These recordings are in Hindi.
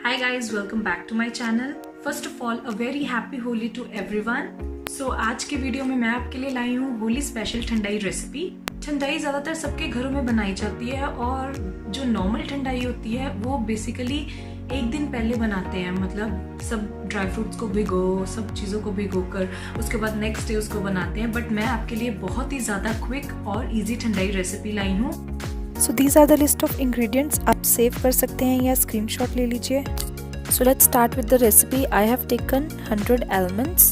Hi guys, welcome back to my channel. First of all, a very happy Holi to everyone. So आज के वीडियो में मैं आपके लिए लाई हूँ होली स्पेशल ठंडाई रेसिपी। ठंडाई ज़्यादातर सबके घरों में बनाई जाती है और जो नॉर्मल ठंडाई होती है वो बेसिकली एक दिन पहले बनाते हैं, मतलब सब ड्राई फ्रूट्स को भिगो, सब चीज़ों को भिगो कर उसके बाद नेक्स्ट डे उसको बनाते हैं। बट मैं आपके लिए बहुत ही ज़्यादा क्विक और इजी ठंडाई रेसिपी लाई हूँ। So these are the list of ingredients, आप सेव कर सकते हैं या स्क्रीनशॉट ले लीजिए। So let's start with the recipe. I have taken 100 almonds,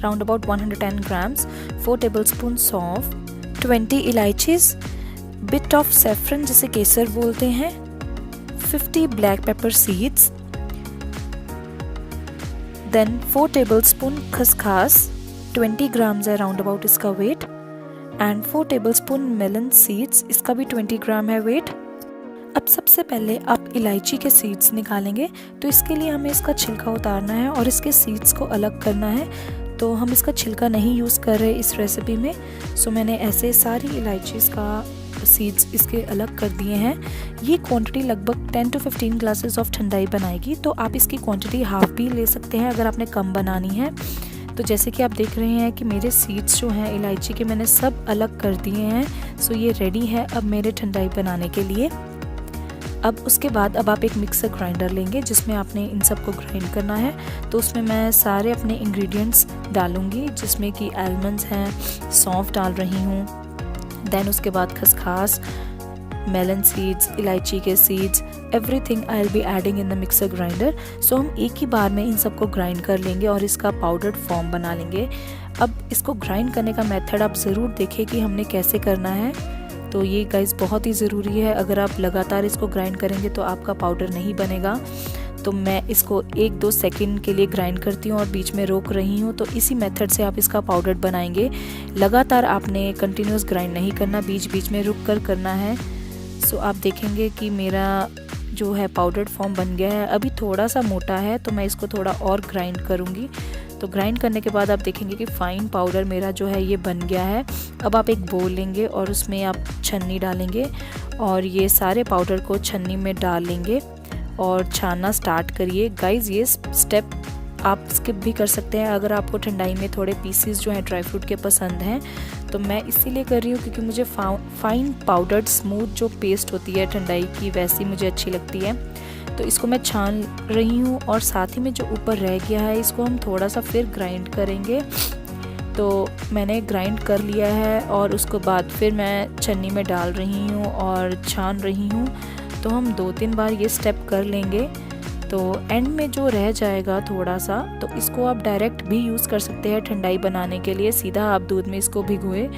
round about 110 grams, 4 tablespoon सौंफ, 20 इलायचीज, बिट ऑफ सेफ्रन जिसे केसर बोलते हैं, 50 black pepper seeds, then 4 tablespoon खसखस, 20 grams है राउंड अबाउट इसका weight, and 4 tablespoon melon seeds, इसका भी 20 ग्राम है वेट। अब सबसे पहले आप इलायची के सीड्स निकालेंगे, तो इसके लिए हमें इसका छिलका उतारना है और इसके सीड्स को अलग करना है। तो हम इसका छिलका नहीं यूज़ कर रहे इस रेसिपी में। सो मैंने ऐसे सारी इलायचीज़ का सीड्स इसके अलग कर दिए हैं। ये क्वांटिटी लगभग 10 to 15 ग्लासेस ऑफ ठंडाई बनाएगी, तो आप इसकी क्वांटिटी हाफ भी ले सकते हैं अगर आपने कम बनानी है। तो जैसे कि आप देख रहे हैं कि मेरे सीड्स जो हैं इलायची के मैंने सब अलग कर दिए हैं। सो ये रेडी है अब मेरे ठंडाई बनाने के लिए। अब उसके बाद अब आप एक मिक्सर ग्राइंडर लेंगे जिसमें आपने इन सब को ग्राइंड करना है। तो उसमें मैं सारे अपने इंग्रेडिएंट्स डालूंगी, जिसमें कि आलमंड्स हैं, सौंफ डाल रही हूँ, देन उसके बाद खसखस, मेलन सीड्स, इलायची के seeds, everything I will be adding in the mixer grinder. So हम एक ही बार में इन सबको ग्राइंड कर लेंगे और इसका पाउडर्ड फॉर्म बना लेंगे। अब इसको ग्राइंड करने का मेथड आप ज़रूर देखें कि हमने कैसे करना है। तो ये गाइस बहुत ही ज़रूरी है, अगर आप लगातार इसको ग्राइंड करेंगे तो आपका पाउडर नहीं बनेगा। तो मैं इसको 1-2 सेकंड के लिए ग्राइंड करती हूँ और बीच में रोक रही हूँ। तो इसी मेथड से आप इसका पाउडर बनाएंगे। लगातार आपने कंटिन्यूस ग्राइंड नहीं करना, बीच बीच में रुक कर करना है। सो आप देखेंगे कि मेरा जो है पाउडर्ड फॉर्म बन गया है। अभी थोड़ा सा मोटा है तो मैं इसको थोड़ा और ग्राइंड करूँगी। तो ग्राइंड करने के बाद आप देखेंगे कि फ़ाइन पाउडर मेरा जो है ये बन गया है। अब आप एक बोल लेंगे और उसमें आप छन्नी डालेंगे और ये सारे पाउडर को छन्नी में डाल लेंगे और छानना स्टार्ट करिए। गाइस ये स्टेप आप स्किप भी कर सकते हैं अगर आपको ठंडाई में थोड़े पीसेस जो हैं ड्राई फ्रूट के पसंद हैं। तो मैं इसीलिए कर रही हूँ क्योंकि मुझे फाइन पाउडर्ड स्मूथ जो पेस्ट होती है ठंडाई की वैसी मुझे अच्छी लगती है। तो इसको मैं छान रही हूँ और साथ ही में जो ऊपर रह गया है इसको हम थोड़ा सा फिर ग्राइंड करेंगे। तो मैंने ग्राइंड कर लिया है और उसके बाद फिर मैं छन्नी में डाल रही हूँ और छान रही हूँ। तो हम 2-3 बार ये स्टेप कर लेंगे। तो एंड में जो रह जाएगा थोड़ा सा, तो इसको आप डायरेक्ट भी यूज़ कर सकते हैं ठंडाई बनाने के लिए। सीधा आप दूध में इसको भिगोए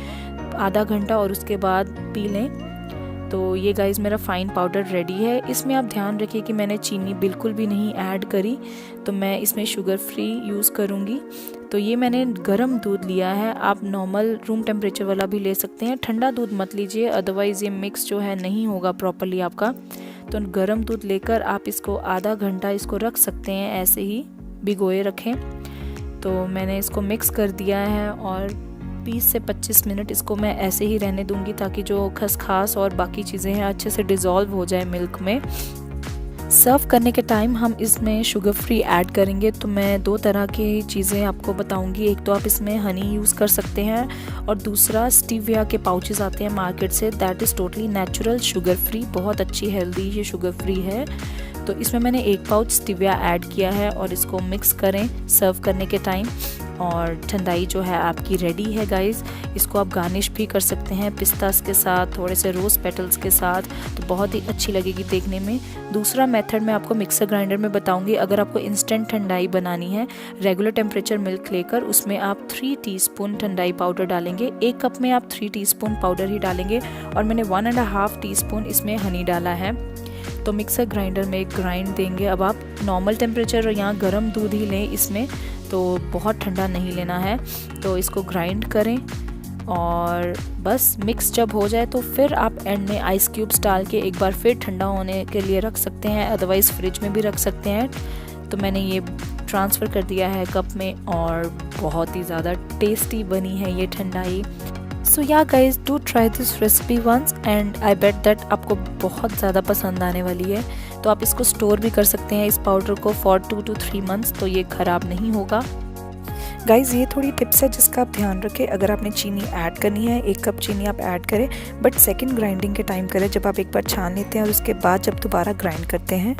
आधा घंटा और उसके बाद पी लें। तो ये गाइस मेरा फ़ाइन पाउडर रेडी है। इसमें आप ध्यान रखिए कि मैंने चीनी बिल्कुल भी नहीं ऐड करी, तो मैं इसमें शुगर फ्री यूज़ करूँगी। तो ये मैंने गर्म दूध लिया है, आप नॉर्मल रूम टेम्परेचर वाला भी ले सकते हैं। ठंडा दूध मत लीजिए, अदरवाइज़ ये मिक्स जो है नहीं होगा प्रॉपर्ली आपका। तो गर्म दूध लेकर आप इसको आधा घंटा इसको रख सकते हैं, ऐसे ही भिगोए रखें। तो मैंने इसको मिक्स कर दिया है और 20 से 25 मिनट इसको मैं ऐसे ही रहने दूंगी ताकि जो खसखस और बाकी चीज़ें हैं अच्छे से डिज़ोल्व हो जाए मिल्क में। सर्व करने के टाइम हम इसमें शुगर फ्री ऐड करेंगे। तो मैं 2 तरह की चीज़ें आपको बताऊंगी। एक तो आप इसमें हनी यूज़ कर सकते हैं और दूसरा स्टीविया के पाउचेस आते हैं मार्केट से, that is totally natural sugar free, बहुत अच्छी हेल्दी ये शुगर फ्री है। तो इसमें मैंने 1 पाउच स्टीविया ऐड किया है और इसको मिक्स करें सर्व करने के टाइम। और ठंडाई जो है आपकी रेडी है गाइस। इसको आप गार्निश भी कर सकते हैं पिस्तास के साथ, थोड़े से रोज़ पेटल्स के साथ, तो बहुत ही अच्छी लगेगी देखने में। दूसरा मेथड मैं आपको मिक्सर ग्राइंडर में बताऊंगी। अगर आपको इंस्टेंट ठंडाई बनानी है, रेगुलर टेम्परेचर मिल्क लेकर उसमें आप 3 टीस्पून ठंडाई पाउडर डालेंगे। 1 कप में आप 3 टीस्पून पाउडर ही डालेंगे और मैंने 1.5 टीस्पून इसमें हनी डाला है। तो मिक्सर ग्राइंडर में ग्राइंड देंगे। अब आप नॉर्मल टेम्परेचर या गर्म दूध ही लें इसमें, तो बहुत ठंडा नहीं लेना है। तो इसको ग्राइंड करें और बस मिक्स जब हो जाए तो फिर आप एंड में आइस क्यूब्स डाल के एक बार फिर ठंडा होने के लिए रख सकते हैं, अदरवाइज़ फ्रिज में भी रख सकते हैं। तो मैंने ये ट्रांसफ़र कर दिया है कप में और बहुत ही ज़्यादा टेस्टी बनी है ये thandai. So ya guys do try this recipe once and I bet that आपको बहुत ज़्यादा पसंद आने वाली है। तो तो आप इसको स्टोर भी कर सकते हैं इस पाउडर को फॉर 2 to 3 months, तो ये ख़राब नहीं होगा। गाइज़ ये थोड़ी टिप्स है जिसका आप ध्यान रखें। अगर आपने चीनी ऐड करनी है 1 कप चीनी आप ऐड करें, बट सेकंड ग्राइंडिंग के टाइम करें, जब आप एक बार छान लेते हैं और उसके बाद जब दोबारा ग्राइंड करते हैं।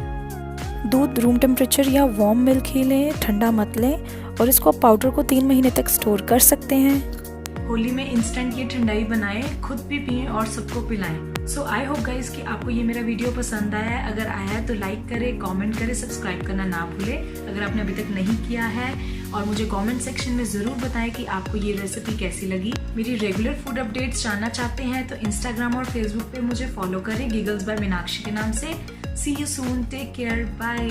दूध रूम टेम्परेचर या वार्म मिल्क ही लें, ठंडा मत लें, और इसको आप पाउडर को 3 महीने तक स्टोर कर सकते हैं। होली में इंस्टेंट ये ठंडाई बनाएं, खुद भी पिएं और सबको पिलाएं। सो आई होप गाइज कि आपको ये मेरा वीडियो पसंद आया है। अगर आया है तो लाइक करें, कमेंट करें, सब्सक्राइब करना ना भूलें अगर आपने अभी तक नहीं किया है, और मुझे कमेंट सेक्शन में ज़रूर बताएं कि आपको ये रेसिपी कैसी लगी। मेरी रेगुलर फूड अपडेट्स जानना चाहते हैं तो इंस्टाग्राम और फेसबुक पे मुझे फॉलो करें गिगल्स बाय मीनाक्षी के नाम से। See you soon, take care, bye.